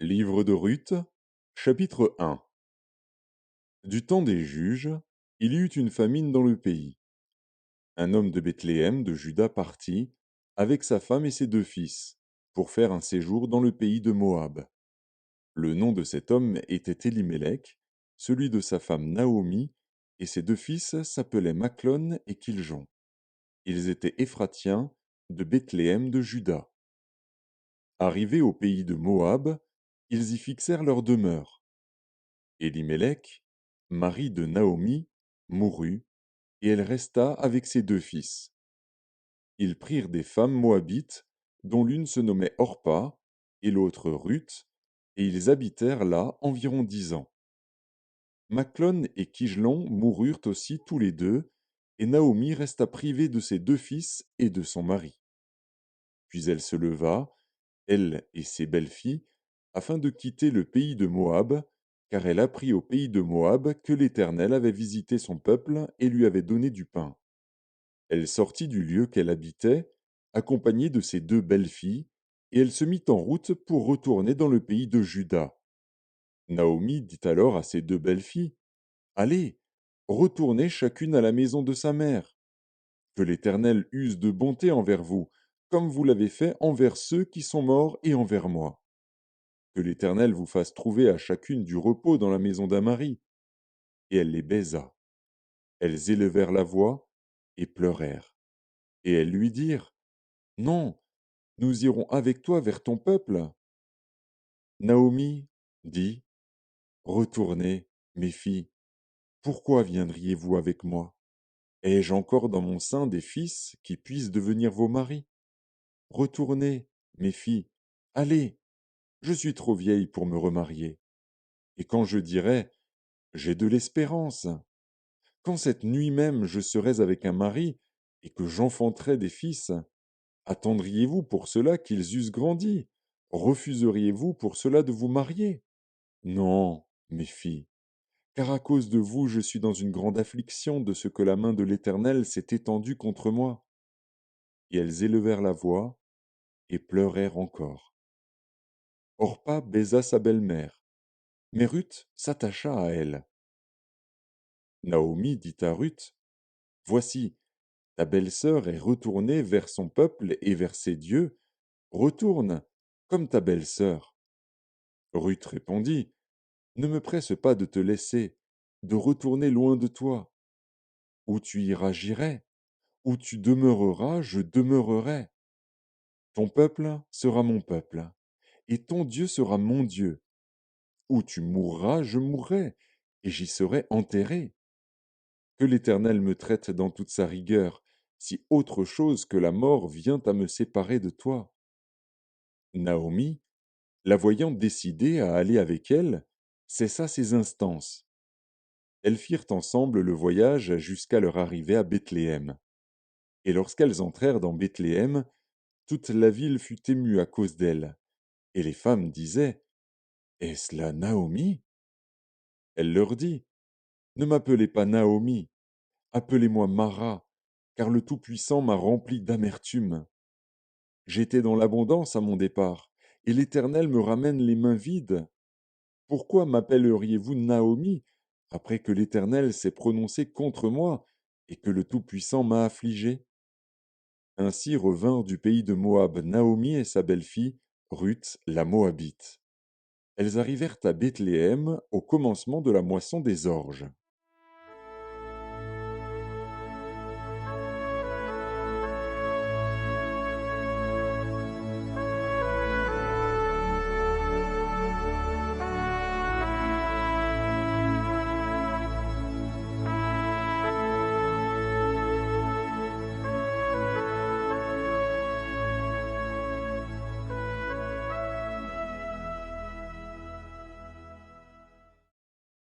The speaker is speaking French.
Livre de Ruth, chapitre 1. Du temps des juges, il y eut une famine dans le pays. Un homme de Bethléem de Juda partit, avec sa femme et ses deux fils, pour faire un séjour dans le pays de Moab. Le nom de cet homme était Élimélec, celui de sa femme Naomi, et ses deux fils s'appelaient Maclon et Kiljon. Ils étaient Éphratiens de Bethléem de Juda. Arrivés au pays de Moab, ils y fixèrent leur demeure. Élimélec, mari de Naomi, mourut, et elle resta avec ses deux fils. Ils prirent des femmes moabites, dont l'une se nommait Orpa, et l'autre Ruth, et ils habitèrent là environ 10 ans. Maclon et Kijlon moururent aussi tous les deux, et Naomi resta privée de ses deux fils et de son mari. Puis elle se leva, elle et ses belles-filles, afin de quitter le pays de Moab, car elle apprit au pays de Moab que l'Éternel avait visité son peuple et lui avait donné du pain. Elle sortit du lieu qu'elle habitait, accompagnée de ses deux belles-filles, et elle se mit en route pour retourner dans le pays de Juda. Naomi dit alors à ses deux belles-filles, Allez, retournez chacune à la maison de sa mère. Que l'Éternel use de bonté envers vous, comme vous l'avez fait envers ceux qui sont morts et envers moi. Que l'Éternel vous fasse trouver à chacune du repos dans la maison d'un mari. Et elle les baisa. Elles élevèrent la voix et pleurèrent. Et elles lui dirent, Non, nous irons avec toi vers ton peuple. Naomi dit, Retournez, mes filles, pourquoi viendriez-vous avec moi? Ai-je encore dans mon sein des fils qui puissent devenir vos maris? Retournez, mes filles, allez, je suis trop vieille pour me remarier. Et quand je dirai, J'ai de l'espérance, quand cette nuit même je serais avec un mari et que j'enfanterai des fils, attendriez-vous pour cela qu'ils eussent grandi? Refuseriez-vous pour cela de vous marier? Non, mes filles, car à cause de vous je suis dans une grande affliction de ce que la main de l'Éternel s'est étendue contre moi. Et elles élevèrent la voix et pleurèrent encore. Orpa baisa sa belle-mère, mais Ruth s'attacha à elle. Naomi dit à Ruth, Voici, ta belle-sœur est retournée vers son peuple et vers ses dieux. Retourne, comme ta belle-sœur. Ruth répondit, Ne me presse pas de te laisser, de retourner loin de toi. Où tu iras, j'irai. Où tu demeureras, je demeurerai. Ton peuple sera mon peuple, et ton Dieu sera mon Dieu. Où tu mourras, je mourrai, et j'y serai enterré. Que l'Éternel me traite dans toute sa rigueur, si autre chose que la mort vient à me séparer de toi. Naomi, la voyant décidée à aller avec elle, cessa ses instances. Elles firent ensemble le voyage jusqu'à leur arrivée à Bethléem. Et lorsqu'elles entrèrent dans Bethléem, toute la ville fut émue à cause d'elles. Et les femmes disaient, Est-ce là Naomi? Elle leur dit, Ne m'appelez pas Naomi, appelez-moi Mara, car le Tout-Puissant m'a rempli d'amertume. J'étais dans l'abondance à mon départ, et l'Éternel me ramène les mains vides. Pourquoi m'appelleriez-vous Naomi, après que l'Éternel s'est prononcé contre moi, et que le Tout-Puissant m'a affligé? Ainsi revinrent du pays de Moab Naomi et sa belle-fille, Ruth la Moabite. Elles arrivèrent à Bethléem au commencement de la moisson des orges.